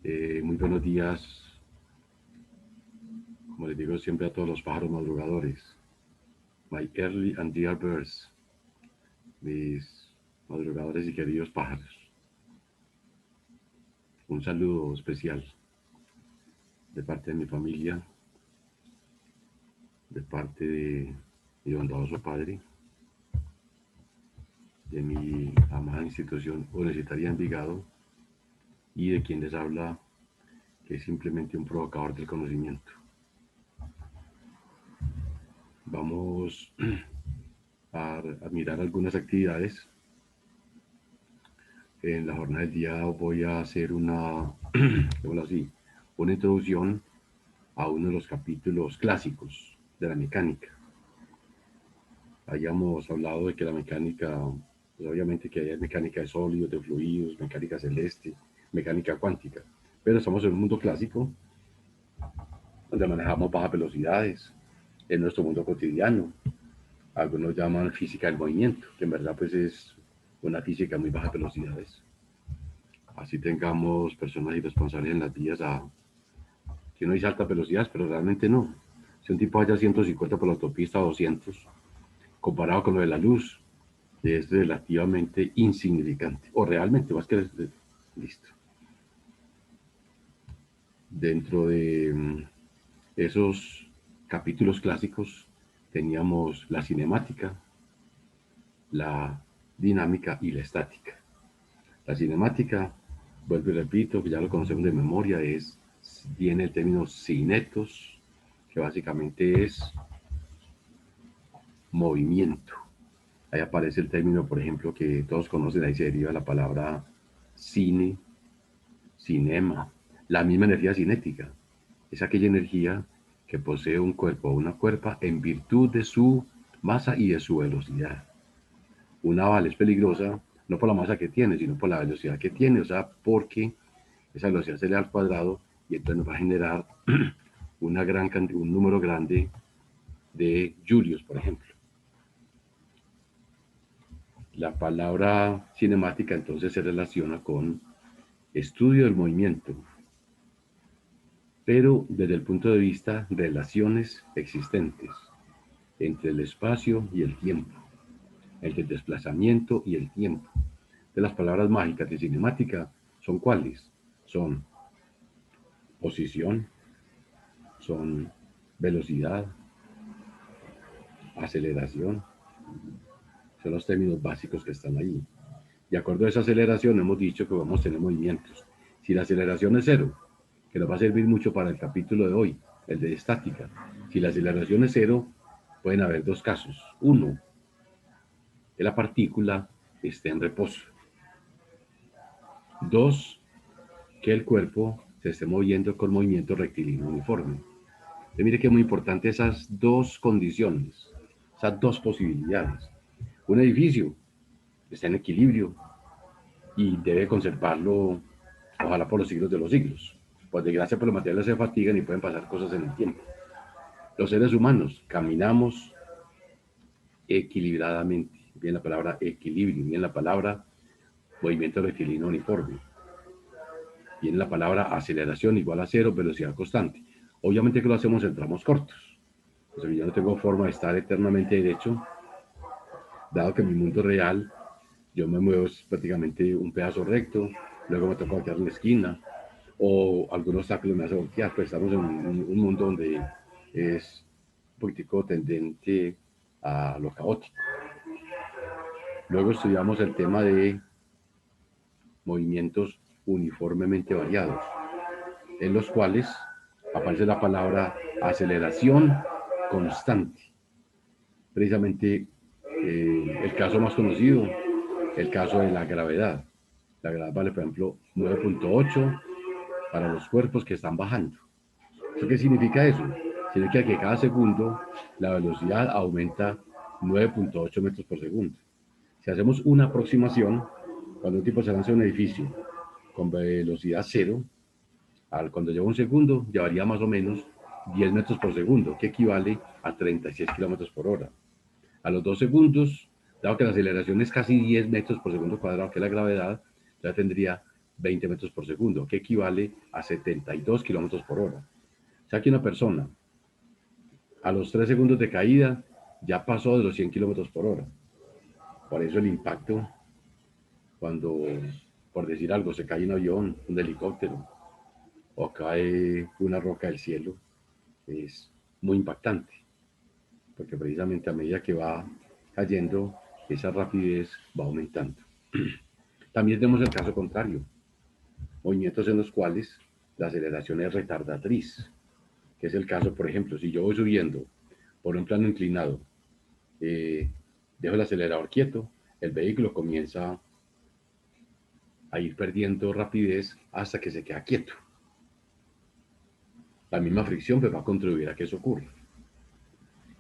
Muy buenos días, como les digo siempre a todos los pájaros madrugadores. My early and dear birds, mis madrugadores y queridos pájaros. Un saludo especial de parte de mi familia, de parte de mi bondadoso padre, de mi amada institución universitaria en Envigado y de quien les habla, que es simplemente un provocador del conocimiento. Vamos a mirar algunas actividades. En la jornada del día voy a hacer una introducción a uno de los capítulos clásicos de la mecánica. Hayamos hablado de que la mecánica, pues obviamente que hay mecánica de sólidos, de fluidos, mecánica celeste, mecánica cuántica, pero estamos en un mundo clásico donde manejamos bajas velocidades en nuestro mundo cotidiano. Algunos llaman física del movimiento, que en verdad pues es una física a muy bajas velocidades. Así tengamos personas irresponsables en las vías que no dice altas velocidades, pero realmente no. Si un tipo vaya a 150 por la autopista o 200, comparado con lo de la luz, es relativamente insignificante, o realmente más que listo. Dentro de esos capítulos clásicos teníamos la cinemática, la dinámica y la estática. La cinemática, vuelvo y repito, que ya lo conocemos de memoria, viene el término cinetos, que básicamente es movimiento. Ahí aparece el término, por ejemplo, que todos conocen, ahí se deriva la palabra cine, cinema, la misma energía cinética. Es aquella energía que posee un cuerpo o una cuerpa en virtud de su masa y de su velocidad. Una bala es peligrosa no por la masa que tiene, sino por la velocidad que tiene, o sea, porque esa velocidad se le da al cuadrado y entonces nos va a generar un número grande de julios, por ejemplo. La palabra cinemática entonces se relaciona con estudio del movimiento, pero desde el punto de vista de relaciones existentes entre el espacio y el tiempo, entre el desplazamiento y el tiempo. De las palabras mágicas de cinemática son cuáles? Son posición, son velocidad, aceleración, son los términos básicos que están ahí. De acuerdo a esa aceleración hemos dicho que vamos a tener movimientos. Si la aceleración es cero, que nos va a servir mucho para el capítulo de hoy, el de estática. Si la aceleración es cero, pueden haber dos casos. Uno, que la partícula esté en reposo. Dos, que el cuerpo se esté moviendo con movimiento rectilíneo uniforme. Entonces, mire que es muy importante esas dos condiciones, esas dos posibilidades. Un edificio está en equilibrio y debe conservarlo, ojalá por los siglos de los siglos. Por desgracia, por los materiales se fatigan y pueden pasar cosas en el tiempo. Los seres humanos caminamos equilibradamente. Bien la palabra equilibrio, bien la palabra movimiento rectilíneo uniforme. Viene la palabra aceleración igual a cero, velocidad constante. Obviamente que lo hacemos en tramos cortos. O sea, yo no tengo forma de estar eternamente derecho, dado que en mi mundo real yo me muevo prácticamente un pedazo recto, luego me toca voltear en la esquina, o algún obstáculo me hace voltear, pues estamos en un mundo donde es un poquitico tendente a lo caótico. Luego estudiamos el tema de movimientos uniformemente variados, en los cuales aparece la palabra aceleración constante. Precisamente el caso más conocido, el caso de la gravedad. La gravedad vale, por ejemplo, 9.8 para los cuerpos que están bajando. ¿Eso qué significa eso? Significa que cada segundo la velocidad aumenta 9.8 metros por segundo. Si hacemos una aproximación, cuando un tipo se lanza a un edificio con velocidad cero, cuando lleva un segundo, llevaría más o menos 10 metros por segundo, que equivale a 36 kilómetros por hora. A los 2 segundos, dado que la aceleración es casi 10 metros por segundo cuadrado, que es la gravedad, ya tendría 20 metros por segundo, que equivale a 72 kilómetros por hora. O sea que una persona a los 3 segundos de caída ya pasó de los 100 kilómetros por hora. Por eso el impacto, cuando, por decir algo, se cae un avión, un helicóptero, o cae una roca del cielo, es muy impactante, porque precisamente a medida que va cayendo, esa rapidez va aumentando. También tenemos el caso contrario, movimientos en los cuales la aceleración es retardatriz, que es el caso, por ejemplo, si yo voy subiendo por un plano inclinado, dejo el acelerador quieto, el vehículo comienza a ir perdiendo rapidez hasta que se queda quieto. La misma fricción pues, va a contribuir a que eso ocurra.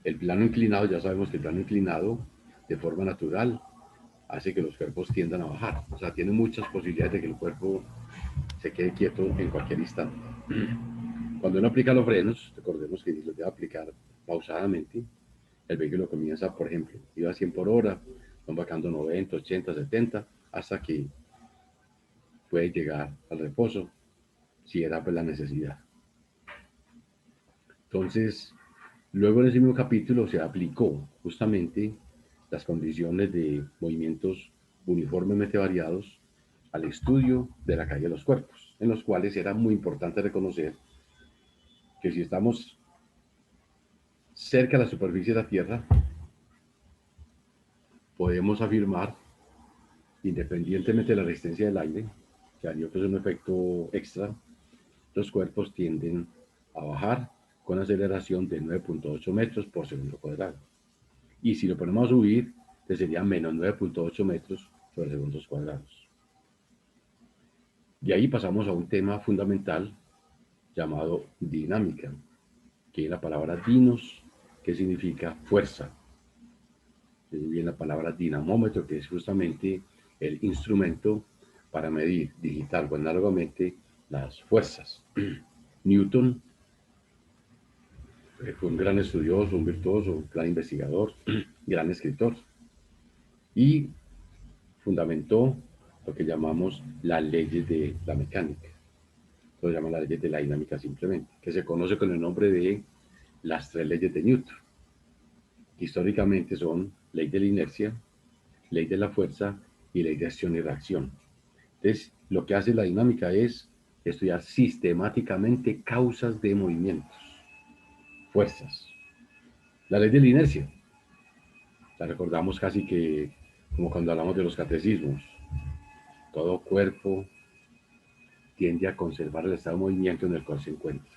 El plano inclinado, ya sabemos que el plano inclinado, de forma natural, hace que los cuerpos tiendan a bajar. O sea, tiene muchas posibilidades de que el cuerpo se quede quieto en cualquier instante. Cuando uno aplica los frenos, recordemos que los debe aplicar pausadamente, el vehículo comienza, por ejemplo, iba a 100 por hora, van bajando 90, 80, 70, hasta que puede llegar al reposo, si era pues, la necesidad. Entonces, luego en ese mismo capítulo se aplicó justamente las condiciones de movimientos uniformemente variados al estudio de la caída de los cuerpos, en los cuales era muy importante reconocer que si estamos cerca de la superficie de la Tierra, podemos afirmar, independientemente de la resistencia del aire, que haría pues un efecto extra, los cuerpos tienden a bajar con aceleración de 9.8 metros por segundo cuadrado. Y si lo ponemos a subir, que sería menos 9.8 metros sobre segundos cuadrados. De ahí pasamos a un tema fundamental llamado dinámica, que es la palabra dinos, que significa fuerza. Es bien la palabra dinamómetro, que es justamente el instrumento para medir digital o análogamente las fuerzas. Newton fue un gran estudioso, un virtuoso, un gran investigador, gran escritor, y fundamentó lo que llamamos las leyes de la mecánica. Lo llaman las leyes de la dinámica simplemente, que se conoce con el nombre de las tres leyes de Newton. Históricamente son ley de la inercia, ley de la fuerza y ley de acción y reacción. Entonces, lo que hace la dinámica es estudiar sistemáticamente causas de movimientos, fuerzas. La ley de la inercia, la recordamos casi que como cuando hablamos de los catecismos. Todo cuerpo tiende a conservar el estado de movimiento en el cual se encuentra.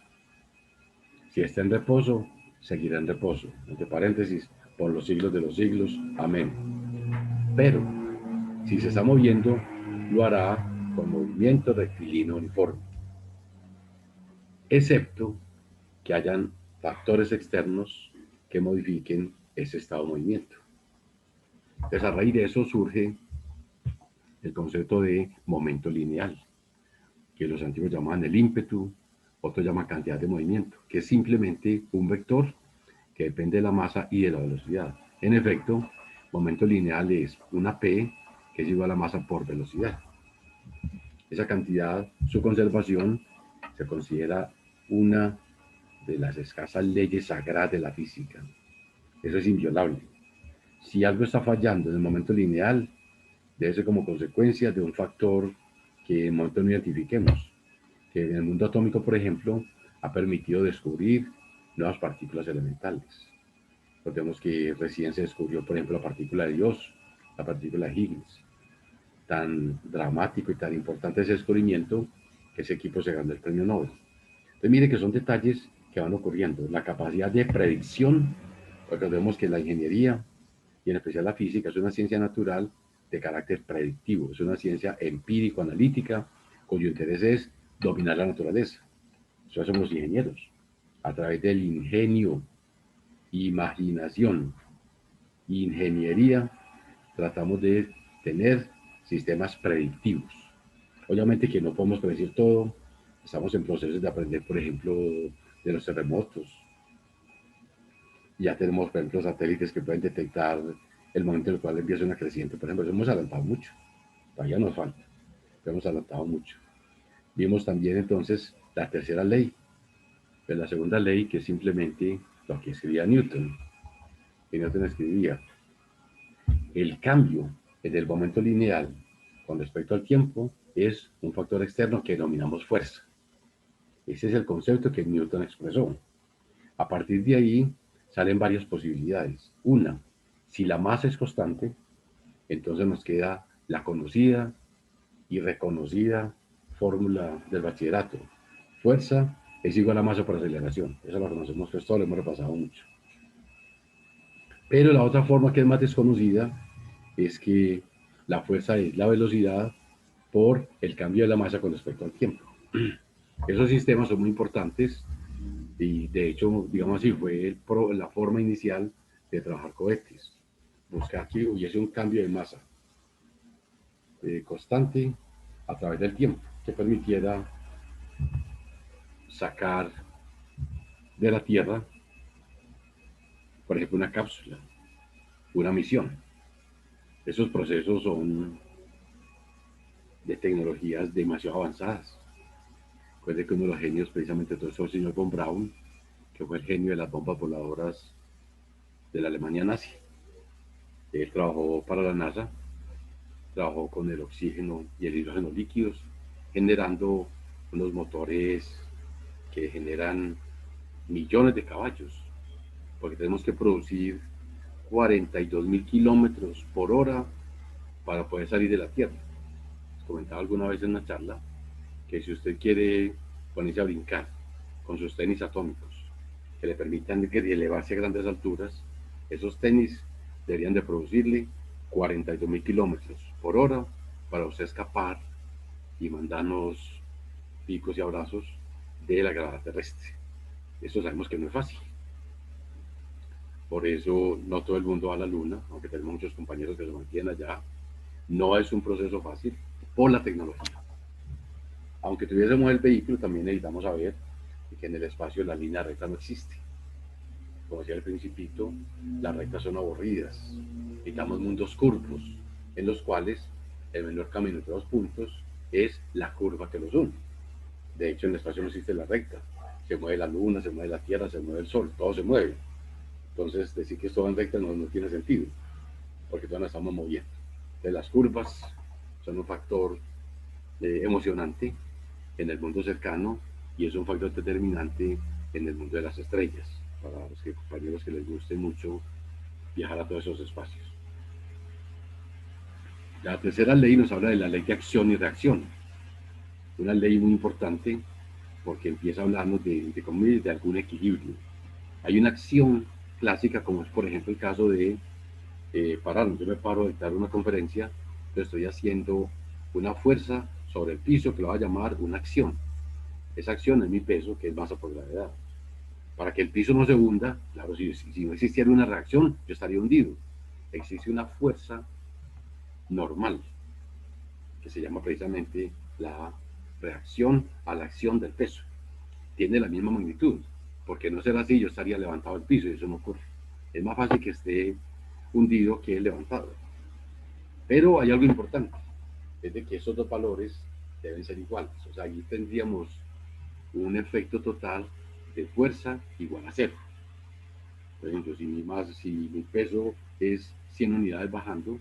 Si está en reposo, seguirá en reposo. Entre paréntesis, por los siglos de los siglos. Amén. Pero, si se está moviendo, lo hará con movimiento rectilíneo uniforme. Excepto que hayan factores externos que modifiquen ese estado de movimiento. Entonces, a raíz de eso surge el concepto de momento lineal, que los antiguos llamaban el ímpetu, otros llaman cantidad de movimiento, que es simplemente un vector que depende de la masa y de la velocidad. En efecto, momento lineal es una P que es igual a masa por velocidad. Esa cantidad, su conservación, se considera una de las escasas leyes sagradas de la física. Eso es inviolable. Si algo está fallando en el momento lineal, debe ser como consecuencia de un factor que en el momento no identifiquemos, que en el mundo atómico, por ejemplo, ha permitido descubrir nuevas partículas elementales. Recordemos que recién se descubrió, por ejemplo, la partícula de Dios, la partícula de Higgs. Tan dramático y tan importante ese descubrimiento que ese equipo se ganó el premio Nobel. Entonces, mire que son detalles que van ocurriendo. La capacidad de predicción, recordemos que la ingeniería y en especial la física es una ciencia natural de carácter predictivo, es una ciencia empírico-analítica cuyo interés es dominar la naturaleza. Eso hacen los ingenieros, a través del ingenio, imaginación, ingeniería, tratamos de tener sistemas predictivos. Obviamente que no podemos predecir todo, estamos en procesos de aprender, por ejemplo, de los terremotos. Ya tenemos, por ejemplo, satélites que pueden detectar el momento en el cual empieza una creciente. Por ejemplo, hemos adelantado mucho, todavía nos falta. hemos adelantado mucho. Vimos también entonces la tercera ley, pues la segunda ley, que es simplemente lo que escribía Newton. Y Newton escribía, el cambio en el momento lineal con respecto al tiempo es un factor externo que denominamos fuerza. Ese es el concepto que Newton expresó. A partir de ahí salen varias posibilidades. Una, si la masa es constante, entonces nos queda la conocida y reconocida fórmula del bachillerato. Fuerza es igual a masa por aceleración. Eso lo conocemos, que esto lo hemos repasado mucho. Pero la otra forma que es más desconocida es que la fuerza es la velocidad por el cambio de la masa con respecto al tiempo. Esos sistemas son muy importantes y de hecho, digamos así, fue la forma inicial de trabajar cohetes. Buscar que hubiese un cambio de masa constante a través del tiempo que permitiera sacar de la Tierra, por ejemplo, una cápsula, una misión. Esos procesos son de tecnologías demasiado avanzadas. Recuerde que uno de los genios precisamente de todo eso fue el señor von Braun, que fue el genio de las bombas voladoras de la Alemania nazi. Él trabajó para la NASA, trabajó con el oxígeno y el hidrógeno líquidos, generando unos motores que generan millones de caballos, porque tenemos que producir 42.000 kilómetros por hora para poder salir de la Tierra. Les comentaba alguna vez en una charla que si usted quiere ponerse a brincar con sus tenis atómicos, que le permitan elevarse a grandes alturas, esos tenis deberían de producirle 42.000 kilómetros por hora para usted escapar y mandarnos picos y abrazos de la gravedad terrestre. Eso sabemos que no es fácil. Por eso no todo el mundo va a la luna, aunque tenemos muchos compañeros que se mantienen allá. No es un proceso fácil por la tecnología. Aunque tuviésemos el vehículo, también necesitamos saber que en el espacio la línea recta no existe. Como decía el principito, las rectas son aburridas. Necesitamos mundos curvos, en los cuales el menor camino entre dos puntos es la curva que los une. De hecho, en el espacio no existe la recta. Se mueve la luna, se mueve la tierra, se mueve el sol, todo se mueve. Entonces, decir que esto va en recta no tiene sentido, porque todos nos estamos moviendo. Entonces, las curvas son un factor emocionante en el mundo cercano y es un factor determinante en el mundo de las estrellas, para los compañeros que les guste mucho viajar a todos esos espacios. La tercera ley nos habla de la ley de acción y reacción, una ley muy importante porque empieza a hablarnos de algún equilibrio. Hay una acción clásica como es por ejemplo el caso de pararnos. Yo me paro a dictar una conferencia, yo estoy haciendo una fuerza sobre el piso que lo va a llamar una acción. Esa acción es mi peso, que es masa por gravedad. Para que el piso no se hunda, claro, si no existiera una reacción, yo estaría hundido. Existe una fuerza normal, que se llama precisamente la reacción a la acción del peso. Tiene la misma magnitud, porque no será así, yo estaría levantado del piso y eso no ocurre. Es más fácil que esté hundido que levantado. Pero hay algo importante, es de que esos dos valores deben ser iguales. O sea, aquí tendríamos un efecto total de fuerza igual a cero. Por ejemplo, si mi peso es 100 unidades bajando,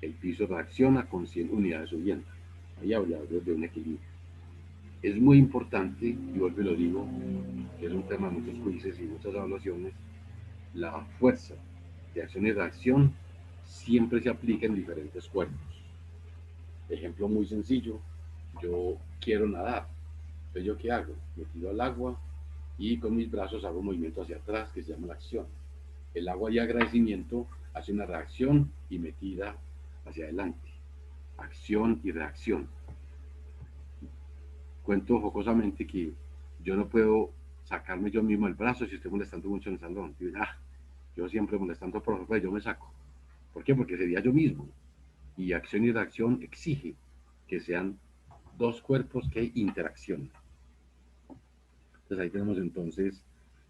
el piso reacciona con 100 unidades subiendo. Ahí hablamos de un equilibrio. Es muy importante, y vuelvo y lo digo, que es un tema de muchos juicios y muchas evaluaciones, la fuerza de acción y reacción siempre se aplica en diferentes cuerpos. Ejemplo muy sencillo, yo quiero nadar, entonces yo qué hago, me tiro al agua y con mis brazos hago un movimiento hacia atrás que se llama la acción. El agua y agradecimiento hace una reacción y me tira hacia adelante. Acción y reacción. Cuento jocosamente que yo no puedo sacarme yo mismo el brazo si estoy molestando mucho en el salón. Y, yo siempre molestando al profesor, yo me saco. ¿Por qué? Porque sería yo mismo. Y acción y reacción exige que sean dos cuerpos que interaccionen. Entonces ahí tenemos entonces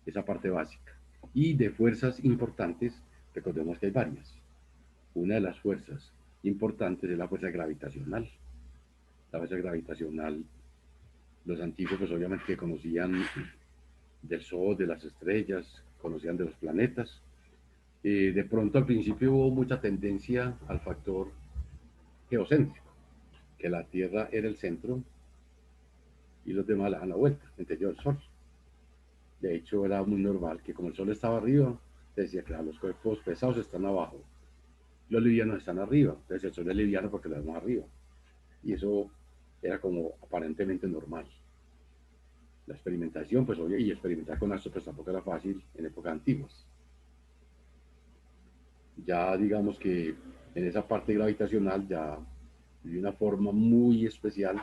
esa parte básica. Y de fuerzas importantes, recordemos que hay varias. Una de las fuerzas importantes es la fuerza gravitacional. La fuerza gravitacional, los antiguos pues obviamente conocían del Sol, de las estrellas, conocían de los planetas. De pronto al principio hubo mucha tendencia al factor geocéntrico, que la Tierra era el centro y los demás le dan la vuelta, entre ellos el Sol. De hecho, era muy normal que como el Sol estaba arriba, se decía que los cuerpos pesados están abajo, los livianos están arriba, entonces el Sol es liviano porque lo vemos arriba. Y eso era como aparentemente normal. La experimentación, pues obvio, y experimentar con astros pues tampoco era fácil en épocas antiguas. Ya digamos que en esa parte gravitacional ya de una forma muy especial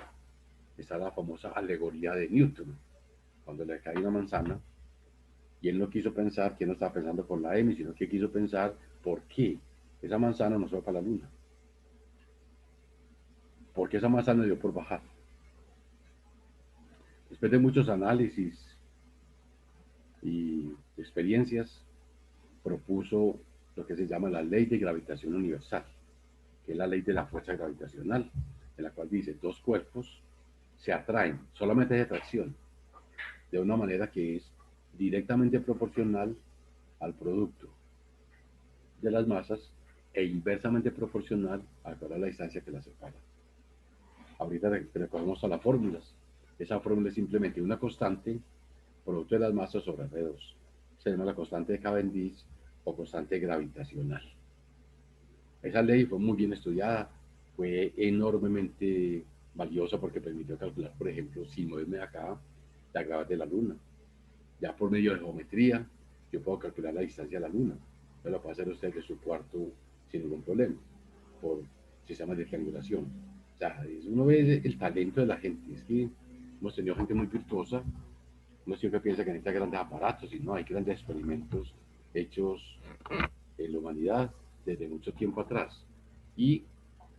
está la famosa alegoría de Newton, cuando le cae una manzana y él no quiso pensar que no estaba pensando por la M, sino que quiso pensar por qué esa manzana no se va para la luna, por qué esa manzana dio por bajar. Después de muchos análisis y experiencias, propuso lo que se llama la ley de gravitación universal, que es la ley de la fuerza gravitacional, en la cual dice dos cuerpos se atraen, solamente de atracción, de una manera que es directamente proporcional al producto de las masas e inversamente proporcional a la distancia que las separa. Ahorita recogemos a las fórmulas. Esa fórmula es simplemente una constante producto de las masas sobre R2. Se llama la constante de Cavendish o constante gravitacional. Esa ley fue muy bien estudiada, fue enormemente valiosa porque permitió calcular, por ejemplo, si moverme acá, la gravedad de la Luna. Ya por medio de geometría, yo puedo calcular la distancia a la Luna. Pero lo puede hacer usted de su cuarto sin ningún problema, por sistemas de triangulación. O sea, uno ve el talento de la gente. Es que hemos tenido gente muy virtuosa. Uno siempre piensa que necesita grandes aparatos y no, hay grandes experimentos hechos en la humanidad desde mucho tiempo atrás y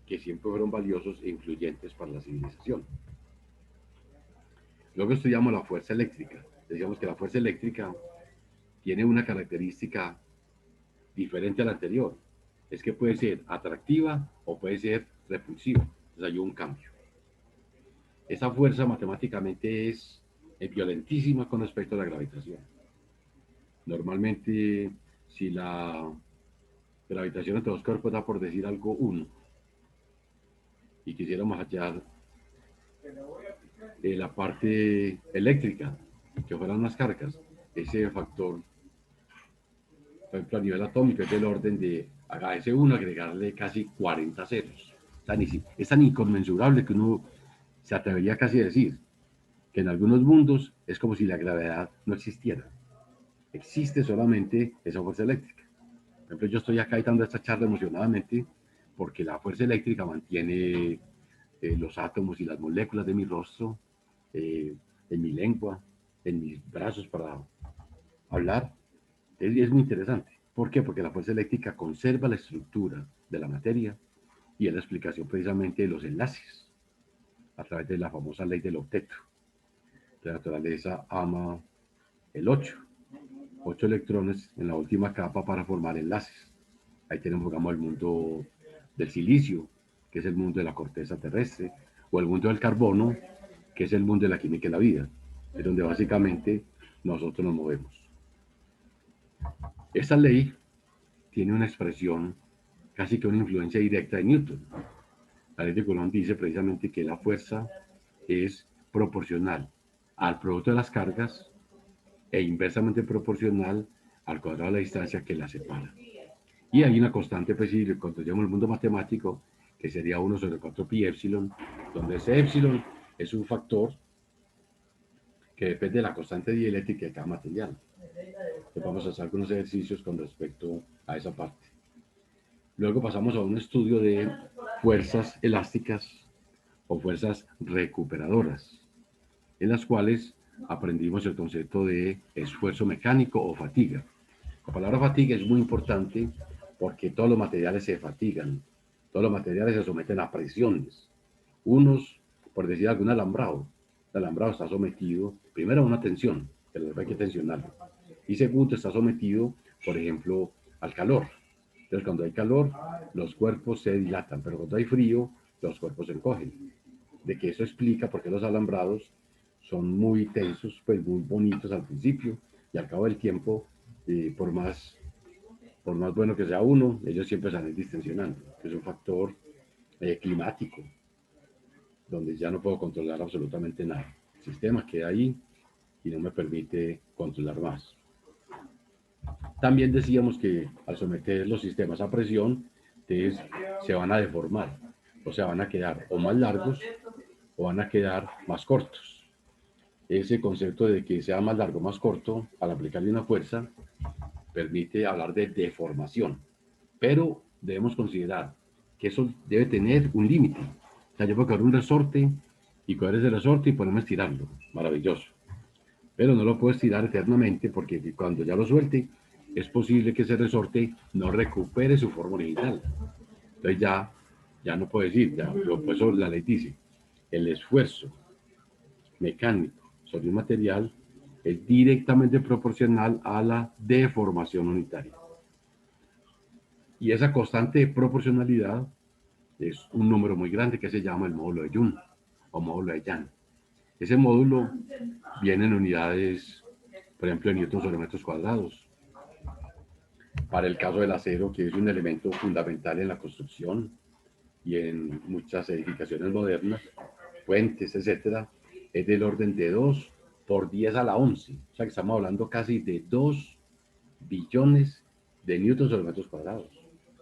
que siempre fueron valiosos e influyentes para la civilización. Luego estudiamos la fuerza eléctrica. Decíamos que la fuerza eléctrica tiene una característica diferente a la anterior. Es que puede ser atractiva o puede ser repulsiva. Entonces hay un cambio. Esa fuerza matemáticamente es violentísima con respecto a la gravitación. Normalmente, si la gravitación entre dos cuerpos da por decir algo 1 y quisiéramos hallar la parte eléctrica, que fueran unas cargas, ese factor, por ejemplo, a nivel atómico es del orden de a ese 1 agregarle casi 40 ceros. Es tan inconmensurable que uno se atrevería casi a decir que en algunos mundos es como si la gravedad no existiera. Existe solamente esa fuerza eléctrica. Por ejemplo, yo estoy acá dando esta charla emocionadamente porque la fuerza eléctrica mantiene los átomos y las moléculas de mi rostro, en mi lengua, en mis brazos para hablar. Es muy interesante. ¿Por qué? Porque la fuerza eléctrica conserva la estructura de la materia y es la explicación precisamente de los enlaces a través de la famosa ley del octeto. La naturaleza ama el 8 electrones en la última capa para formar enlaces. Ahí tenemos, digamos, el mundo del silicio, que es el mundo de la corteza terrestre, o el mundo del carbono, que es el mundo de la química y la vida, es donde básicamente nosotros nos movemos. Esta ley tiene una expresión, casi que una influencia directa de Newton. La ley de Coulomb dice precisamente que la fuerza es proporcional al producto de las cargas e inversamente proporcional al cuadrado de la distancia que las separa. Y hay una constante, pues, si construyamos el mundo matemático, que sería 1 sobre 4 pi epsilon, donde ese epsilon es un factor que depende de la constante dieléctrica de cada material. Entonces vamos a hacer algunos ejercicios con respecto a esa parte. Luego pasamos a un estudio de fuerzas elásticas o fuerzas recuperadoras, en las cuales aprendimos el concepto de esfuerzo mecánico o fatiga. La palabra fatiga es muy importante porque todos los materiales se fatigan, todos los materiales se someten a presiones. Unos, por decir algo, el alambrado está sometido primero a una tensión, que hay que tensionarlo, y segundo está sometido, por ejemplo, al calor. Entonces, cuando hay calor, los cuerpos se dilatan, pero cuando hay frío, los cuerpos se encogen. De que eso explica por qué los alambrados son muy tensos, pues muy bonitos al principio, y al cabo del tiempo, por más bueno que sea uno, ellos siempre salen distensionando, que es un factor climático, donde ya no puedo controlar absolutamente nada. El sistema queda ahí y no me permite controlar más. También decíamos que al someter los sistemas a presión, entonces se van a deformar, o sea, van a quedar o más largos o van a quedar más cortos. Ese concepto de que sea más largo o más corto, al aplicarle una fuerza, permite hablar de deformación, pero debemos considerar que eso debe tener un límite. O sea, yo puedo coger un resorte y coger ese resorte y ponerme a estirarlo, maravilloso, pero no lo puedo estirar eternamente porque cuando ya lo suelte, es posible que ese resorte no recupere su forma original. Entonces ya no puedo decir, ya, por eso la ley dice, el esfuerzo mecánico sobre un material es directamente proporcional a la deformación unitaria. Y esa constante de proporcionalidad es un número muy grande que se llama el módulo de Young o módulo de Young. Ese módulo viene en unidades, por ejemplo, de newton sobre metros cuadrados. Para el caso del acero, que es un elemento fundamental en la construcción y en muchas edificaciones modernas, puentes, etcétera, es del orden de 2 por 10 a la 11. O sea que estamos hablando casi de 2 billones de newtons sobre metros cuadrados.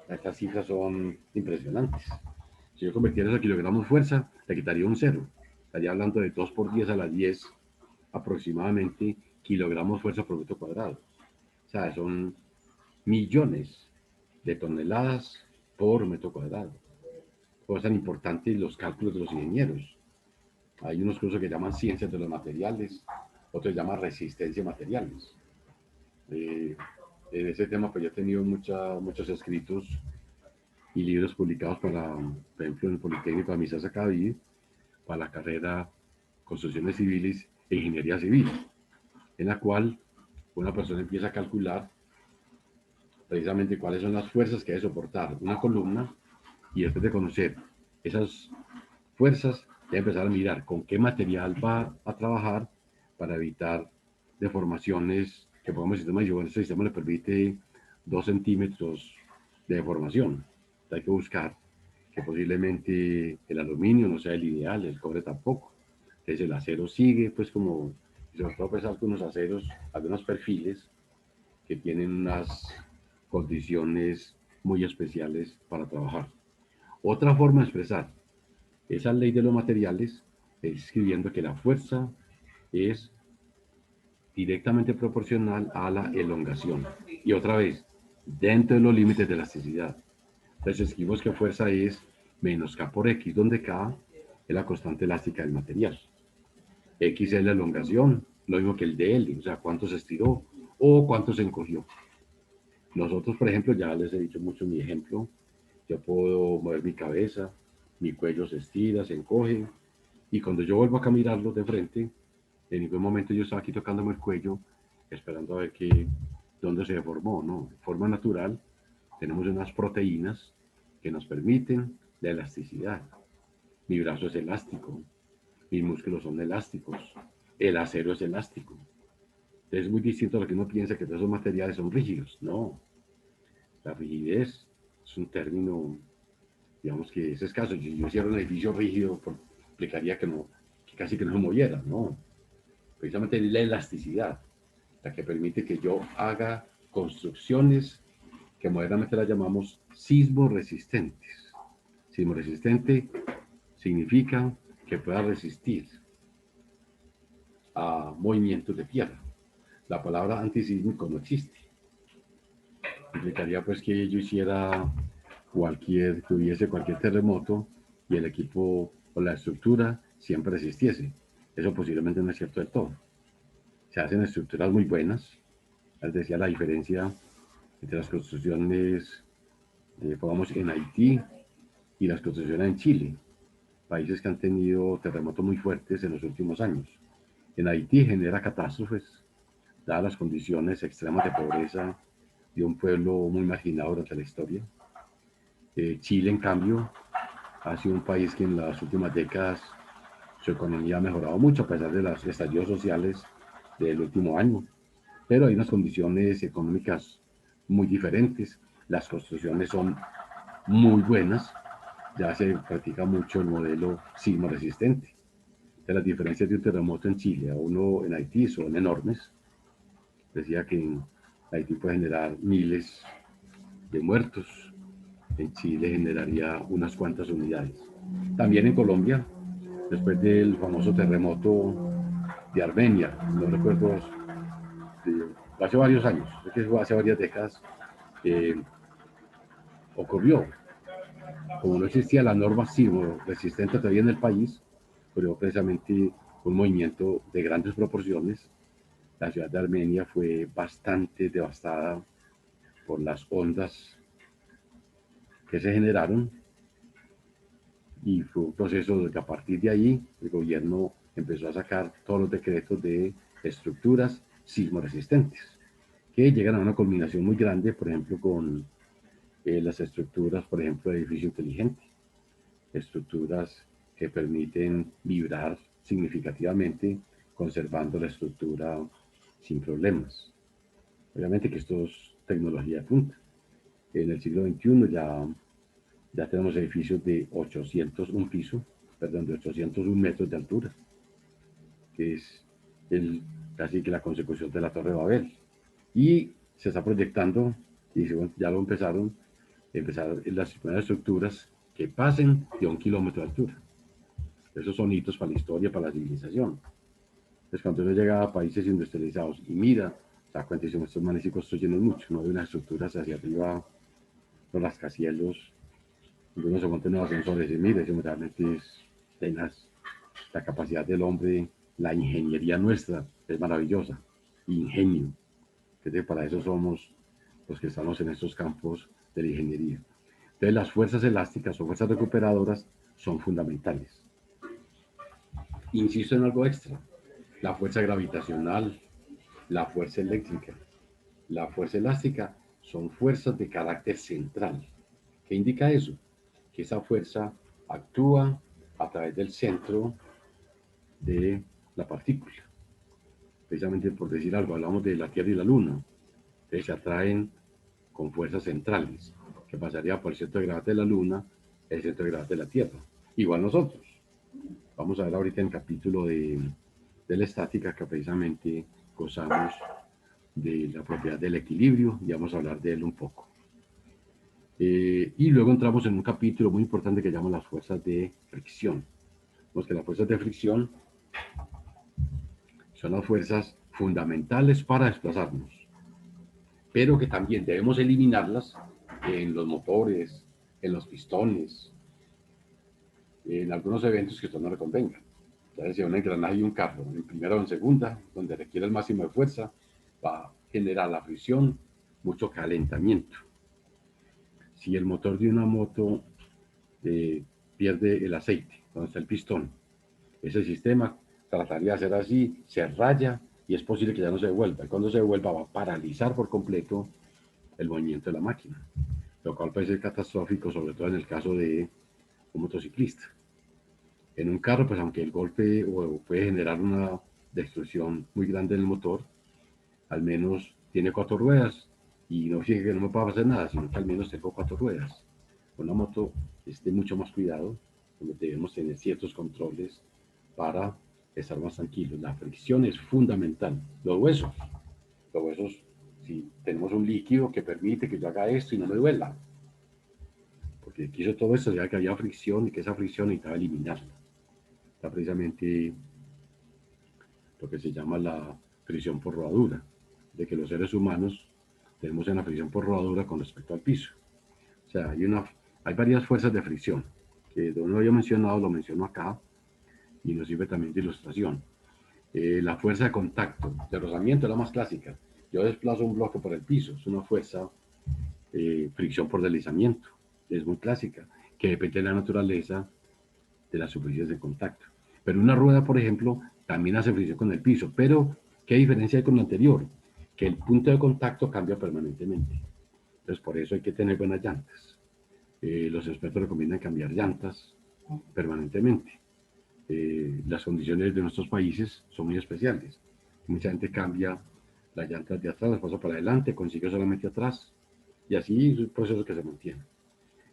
Estas cifras son impresionantes. Si yo convirtiera eso a kilogramos fuerza, le quitaría un cero. Estaría hablando de 2 por 10 a la 10 aproximadamente kilogramos fuerza por metro cuadrado. O sea, son millones de toneladas por metro cuadrado. Por eso es tan importante los cálculos de los ingenieros. Hay unos cursos que llaman ciencias de los materiales, otros llaman resistencia a materiales. En ese tema, pues yo he tenido muchos escritos y libros publicados para, por ejemplo, en el Politécnico de Misasa Cadavid, para la carrera Construcciones Civiles e Ingeniería Civil, en la cual una persona empieza a calcular precisamente cuáles son las fuerzas que debe soportar una columna y después de conocer esas fuerzas, ya empezar a mirar con qué material va a trabajar para evitar deformaciones que podemos decir, yo, este sistema le permite 2 centímetros de deformación. Hay que buscar que posiblemente el aluminio no sea el ideal, el cobre tampoco. Entonces el acero sigue, pues como, sobre todo pues algunos aceros, algunos perfiles que tienen unas condiciones muy especiales para trabajar. Otra forma de expresar esa ley de los materiales es escribiendo que la fuerza es directamente proporcional a la elongación. Y otra vez, dentro de los límites de elasticidad. Entonces escribimos que fuerza es menos K por X, donde K es la constante elástica del material. X es la elongación, lo mismo que el de L, o sea, cuánto se estiró o cuánto se encogió. Nosotros, por ejemplo, ya les he dicho mucho mi ejemplo, yo puedo mover mi cabeza, mi cuello se estira, se encoge, y cuando yo vuelvo a caminarlo de frente, en ningún momento yo estaba aquí tocándome el cuello, esperando a ver dónde se deformó, ¿no? De forma natural, tenemos unas proteínas que nos permiten la elasticidad. Mi brazo es elástico, mis músculos son elásticos, el acero es elástico. Es muy distinto a lo que uno piensa que todos esos materiales son rígidos. No, la rigidez es un término, digamos que es escaso. Si yo hiciera un edificio rígido, implicaría que casi que no se moviera, ¿no? Precisamente la elasticidad, la que permite que yo haga construcciones que modernamente las llamamos sismo resistentes. Sismo resistente significa que pueda resistir a movimientos de tierra. La palabra antisísmico no existe. Implicaría pues que yo hiciera que hubiese cualquier terremoto y el equipo o la estructura siempre resistiese. Eso posiblemente no es cierto del todo. Se hacen estructuras muy buenas. Les decía la diferencia entre las construcciones, pongamos, en Haití y las construcciones en Chile, países que han tenido terremotos muy fuertes en los últimos años. En Haití genera catástrofes, dadas las condiciones extremas de pobreza de un pueblo muy marginado durante la historia. Chile, en cambio, ha sido un país que en las últimas décadas su economía ha mejorado mucho a pesar de los estallidos sociales del último año, pero hay unas condiciones económicas muy diferentes. Las construcciones son muy buenas, ya se practica mucho el modelo sismo resistente. De las diferencias de un terremoto en Chile a uno en Haití son enormes. Decía que en Haití puede generar miles de muertos, en Chile generaría unas cuantas unidades. También en Colombia, después del famoso terremoto de Armenia, no recuerdo, hace varios años, sé que fue hace varias décadas, ocurrió. Como no existía la norma sismo resistente todavía en el país, pero precisamente un movimiento de grandes proporciones. La ciudad de Armenia fue bastante devastada por las ondas que se generaron y fue un proceso de que a partir de ahí el gobierno empezó a sacar todos los decretos de estructuras sismo resistentes que llegan a una culminación muy grande, por ejemplo, con las estructuras, por ejemplo, de edificio inteligente, estructuras que permiten vibrar significativamente conservando la estructura sin problemas. Obviamente que esto es tecnología de punta. En el siglo XXI ya tenemos edificios de 801 pisos, perdón, de 801 metros de altura, que es casi que la consecución de la Torre de Babel. Y se está proyectando, y ya lo empezar las primeras estructuras que pasen de 1 kilómetro de altura. Esos son hitos para la historia, para la civilización. Entonces, cuando uno llega a países industrializados y mira, se da cuenta y dice, estos manes sí construyen mucho, no hay unas estructuras hacia arriba, los rascacielos, donde uno se monta en los ascensores y mira, realmente es tenaz. La capacidad del hombre, la ingeniería nuestra es maravillosa, ingenio, que para eso somos los que estamos en estos campos de la ingeniería. Entonces, las fuerzas elásticas o fuerzas recuperadoras son fundamentales. Insisto en algo extra, la fuerza gravitacional, la fuerza eléctrica, la fuerza elástica son fuerzas de carácter central. ¿Qué indica eso? Que esa fuerza actúa a través del centro de la partícula. Precisamente por decir algo, hablamos de la Tierra y la Luna. Entonces se atraen con fuerzas centrales, que pasaría por el centro de gravedad de la Luna, el centro de gravedad de la Tierra. Igual nosotros. Vamos a ver ahorita en el capítulo de la estática que precisamente gozamos de la propiedad del equilibrio y vamos a hablar de él un poco. Y luego entramos en un capítulo muy importante que llama las fuerzas de fricción. Vemos que las fuerzas de fricción son las fuerzas fundamentales para desplazarnos, pero que también debemos eliminarlas en los motores, en los pistones, en algunos eventos que esto no le convenga. Entonces, si un engranaje y un carro, en primera o en segunda, donde requiere el máximo de fuerza, va a generar la fricción, mucho calentamiento. Si el motor de una moto pierde el aceite, donde está el pistón, ese sistema trataría de hacer así, se raya y es posible que ya no se devuelva. Y cuando se devuelva va a paralizar por completo el movimiento de la máquina, lo cual puede ser catastrófico, sobre todo en el caso de un motociclista. En un carro, pues aunque el golpe puede generar una destrucción muy grande en el motor, al menos tiene 4 ruedas y no significa que no me pueda hacer nada, sino que al menos tengo 4 ruedas. Con la moto esté mucho más cuidado, donde debemos tener ciertos controles para estar más tranquilos. La fricción es fundamental. Los huesos, si tenemos un líquido que permite que yo haga esto y no me duela, porque quiso todo esto, ya que había fricción y que esa fricción necesitaba eliminarla. Está precisamente lo que se llama la fricción por rodadura, de que los seres humanos tenemos una fricción por rodadura con respecto al piso. O sea, hay varias fuerzas de fricción, que no lo había mencionado, lo menciono acá, y nos sirve también de ilustración. La fuerza de contacto, de rozamiento es la más clásica. Yo desplazo un bloque por el piso, es una fuerza fricción por deslizamiento, es muy clásica, que depende de la naturaleza de las superficies de contacto. Pero una rueda, por ejemplo, también hace fricción con el piso, pero ¿qué diferencia hay con lo anterior? que el punto de contacto cambia permanentemente. Entonces, por eso hay que tener buenas llantas. Los expertos recomiendan cambiar llantas permanentemente. Las condiciones de nuestros países son muy especiales. Mucha gente cambia las llantas de atrás, las pasa para adelante, consigue solamente atrás, y así es un proceso que se mantiene.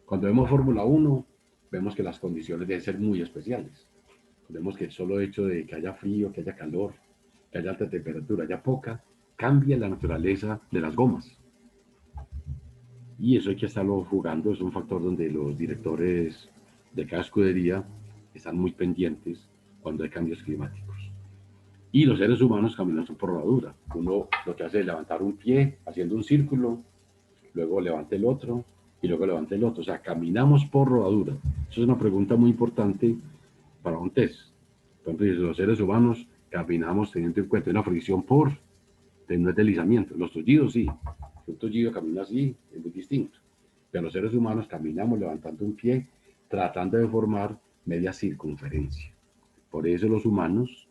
Cuando vemos Fórmula 1, vemos que las condiciones deben ser muy especiales. Vemos que el solo hecho de que haya frío, que haya calor, que haya alta temperatura, haya poca, cambia la naturaleza de las gomas. Y eso hay que estarlo jugando, es un factor donde los directores de cada escudería están muy pendientes cuando hay cambios climáticos. Y los seres humanos caminamos por rodadura. Uno lo que hace es levantar un pie haciendo un círculo, luego levanta el otro y luego levanta el otro. O sea, caminamos por rodadura. Eso es una pregunta muy importante para un test. Por ejemplo, los seres humanos caminamos teniendo en cuenta una fricción por, no es deslizamiento. Los tullidos sí. Un tullido camina así, es muy distinto. Pero los seres humanos caminamos levantando un pie, tratando de formar media circunferencia. Por eso los humanos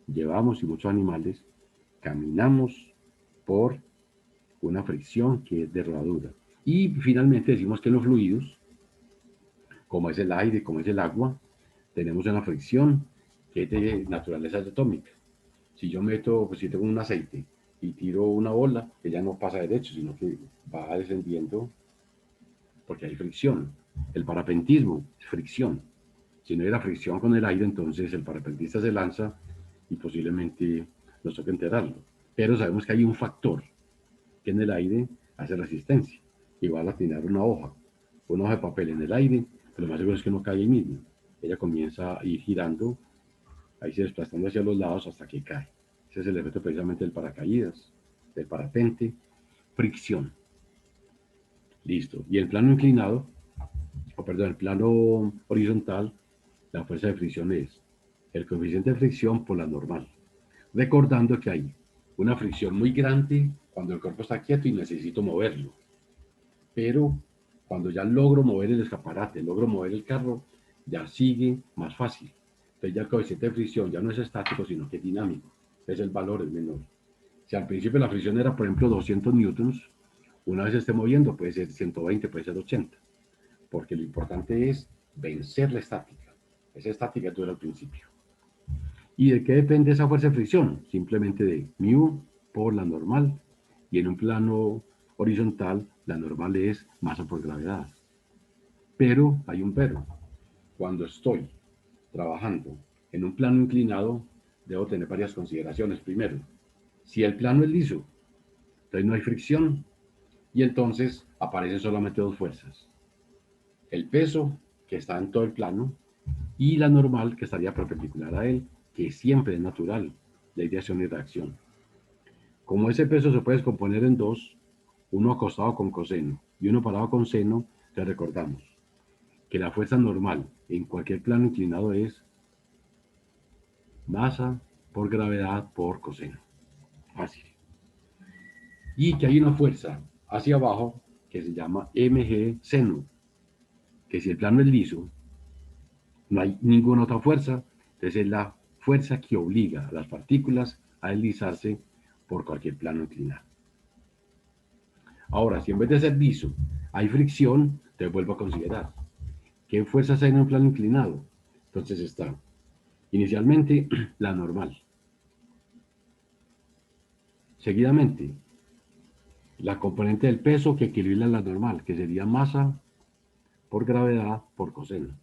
llevamos y muchos animales caminamos por una fricción que es de rodadura. Y finalmente decimos que los fluidos, como es el aire, como es el agua, tenemos una fricción que es de naturaleza atómica. Si yo meto, pues si tengo un aceite y tiro una bola, ella no pasa derecho, sino que va descendiendo porque hay fricción. El parapentismo es fricción. Si no hubiera fricción con el aire, entonces el parapentista se lanza y posiblemente nos toque enterarlo. Pero sabemos que hay un factor que en el aire hace resistencia. Igual a tirar una hoja de papel en el aire, pero lo más seguro es que no cae ahí mismo. Ella comienza a ir girando, ahí se desplazando hacia los lados hasta que cae. Ese es el efecto precisamente del paracaídas, del parapente, fricción. Listo. Y el plano inclinado, o perdón, el plano horizontal, la fuerza de fricción es el coeficiente de fricción por la normal. Recordando que hay una fricción muy grande cuando el cuerpo está quieto y necesito moverlo. Pero cuando ya logro mover el escaparate, logro mover el carro, ya sigue más fácil. Entonces ya el coeficiente de fricción ya no es estático, sino que es dinámico. Entonces el valor es menor. Si al principio la fricción era, por ejemplo, 200 newtons, una vez esté moviendo puede ser 120, puede ser 80. Porque lo importante es vencer la estática. Esa estática dura al principio. ¿Y de qué depende esa fuerza de fricción? Simplemente de mu por la normal. Y en un plano horizontal, la normal es masa por gravedad. Pero hay un pero. Cuando estoy trabajando en un plano inclinado, debo tener varias consideraciones. Primero, si el plano es liso, entonces no hay fricción y entonces aparecen solamente dos fuerzas. El peso, que está en todo el plano, y la normal, que estaría perpendicular a él, que siempre es natural, ley de acción y reacción. Como ese peso se puede descomponer en dos, uno acostado con coseno y uno parado con seno, te recordamos que la fuerza normal en cualquier plano inclinado es masa por gravedad por coseno. Fácil. Y que hay una fuerza hacia abajo que se llama mg seno, que si el plano es liso, no hay ninguna otra fuerza, entonces es la fuerza que obliga a las partículas a deslizarse por cualquier plano inclinado. Ahora, si en vez de ser liso hay fricción, te vuelvo a considerar. ¿Qué fuerzas hay en un plano inclinado? Entonces está inicialmente la normal. Seguidamente, la componente del peso que equilibra la normal, que sería masa por gravedad por coseno.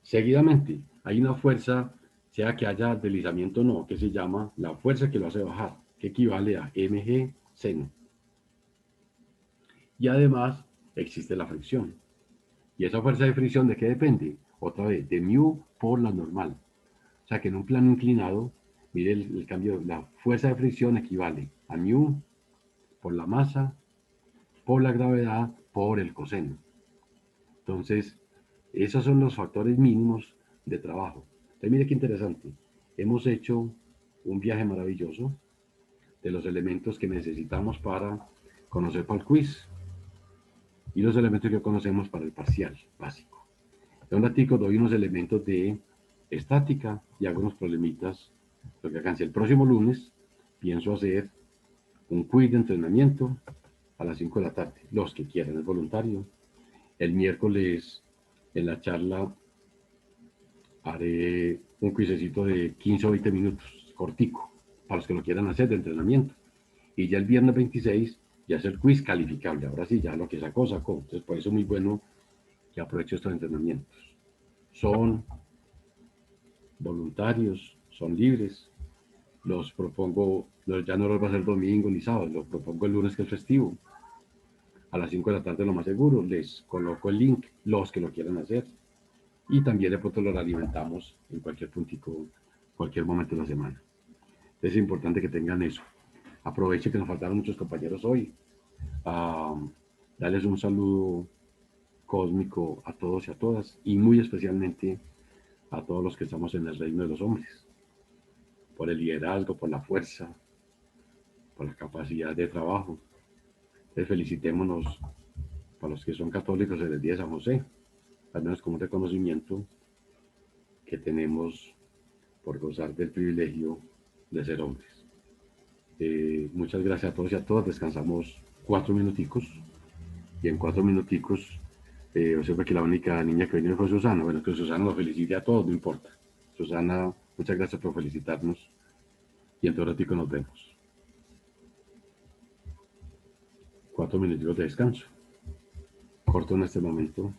Seguidamente, hay una fuerza, sea que haya deslizamiento o no, que se llama la fuerza que lo hace bajar, que equivale a mg seno. Y además existe la fricción. ¿Y esa fuerza de fricción de qué depende? Otra vez, de mu por la normal. O sea que en un plano inclinado, mire el cambio, la fuerza de fricción equivale a mu por la masa, por la gravedad, por el coseno. Entonces, esos son los factores mínimos de trabajo. Entonces, mire qué interesante. Hemos hecho un viaje maravilloso de los elementos que necesitamos para conocer para el quiz y los elementos que conocemos para el parcial básico. En un ratico doy unos elementos de estática y hago unos problemitas. Lo que alcancé el próximo lunes pienso hacer un quiz de entrenamiento a las 5 de la tarde, los que quieran, es voluntario. El miércoles en la charla haré un quizecito de 15 o 20 minutos, cortico, para los que lo quieran hacer de entrenamiento. Y ya el viernes 26 ya es el quiz calificable. Ahora sí, ya lo que sacó, sacó. Entonces, por eso es muy bueno que aproveche estos entrenamientos. Son voluntarios, son libres. Los propongo, ya no los va a hacer domingo ni sábado, los propongo el lunes que es festivo. A las 5 de la tarde lo más seguro, les coloco el link, los que lo quieran hacer. Y también de pronto los alimentamos en cualquier puntico, cualquier momento de la semana. Es importante que tengan eso. Aproveche que nos faltaron muchos compañeros hoy. Darles un saludo cósmico a todos y a todas, y muy especialmente a todos los que estamos en el reino de los hombres, por el liderazgo, por la fuerza, por la capacidad de trabajo. Les felicitémonos para los que son católicos en el día de San José, al menos como un reconocimiento que tenemos por gozar del privilegio de ser hombres. Muchas gracias a todos y a todas. Descansamos 4 minuticos y en 4 minuticos observa que la única niña que vino fue Susana. Bueno, que Susana nos felicite a todos, no importa. Susana, muchas gracias por felicitarnos y en todo ratico nos vemos. 4 minutos de descanso. Corto en este momento.